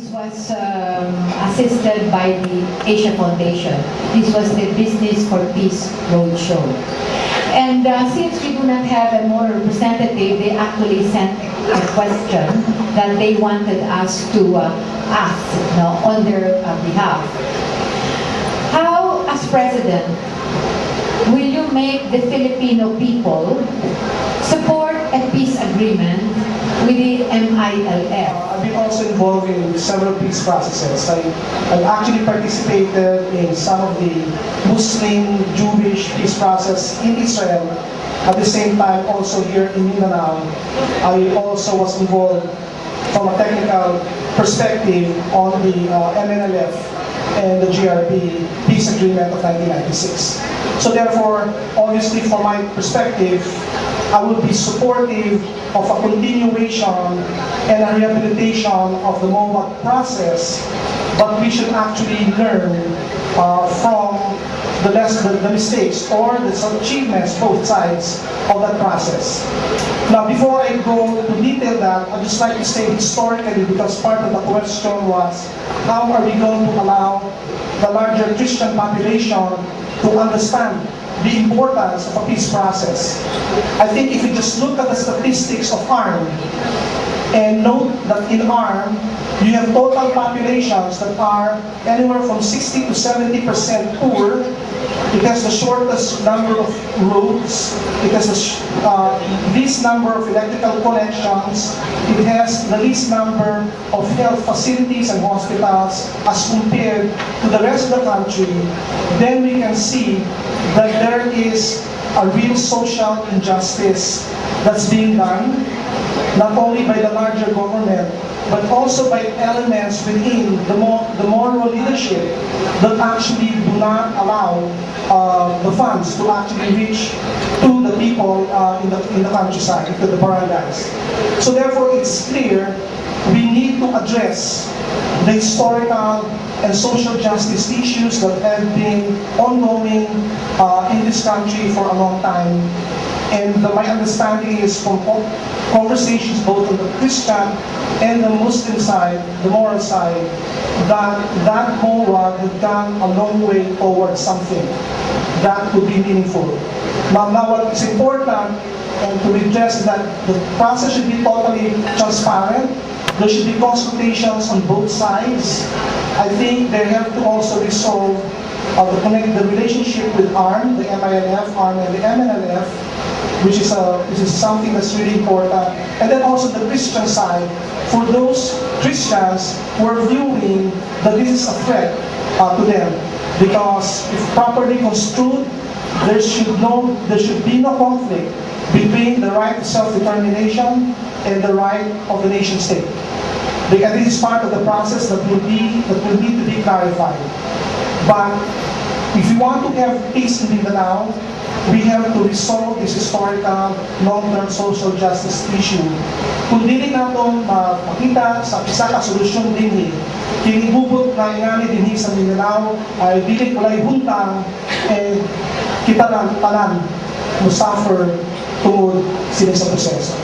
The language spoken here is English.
This was assisted by the Asia Foundation. This was the Business for Peace Roadshow. And since we do not have a more representative, they actually sent a question that they wanted us to ask on their behalf. How, as President, will you make the Filipino people support a peace agreement with the MILF? I've been also involved in several peace processes. I've actually participated in some of the Muslim, Jewish peace process in Israel. At the same time, also here in Mindanao, I also was involved from a technical perspective on the MNLF and the GRB peace agreement of 1996. So therefore, obviously from my perspective, I will be supportive of a continuation and a rehabilitation of the MOMAG process, but we should actually learn from the mistakes or the achievements, both sides of that process. Now, before I go to detail that, I'd just like to say historically, because part of the question was, how are we going to allow the larger Christian population to understand the importance of a peace process? I think if you just look at the statistics of harm and note that in ARM, you have total populations that are anywhere from 60 to 70% poor. It has the shortest number of roads. It has the least number of electrical connections. It has the least number of health facilities and hospitals as compared to the rest of the country. Then we can see that there is a real social injustice that's being done, not only by the larger government, but also by elements within the moral leadership that actually do not allow the funds to actually reach to the people in the countryside, to the barangays. So therefore, it's clear we need to address the historical and social justice issues that have been ongoing in this country for a long time. And my understanding is from conversations both on the Christian and the Muslim side, the moral side, that MOAG has gone a long way towards something that would be meaningful. Now what is important and to redress that the process should be totally transparent. There should be consultations on both sides. I think they have to also resolve the relationship with ARM, the MILF, ARM, and the MNLF, which is something that's really important. And then also the Christian side, for those Christians who are viewing that this is a threat to them. Because if properly construed, there should be no conflict between the right to self-determination and the right of the nation state. Because this is part of the process that will need to be clarified. But if we want to have peace in Mindanao, we have to resolve this historical long-term social justice issue. Kung dili natin makita sa isa ka solusyon din kinibubot na ingani din sa Mindanao ay dili kulay huntang and kita lang tanan mo suffer tungod sila sa proseso.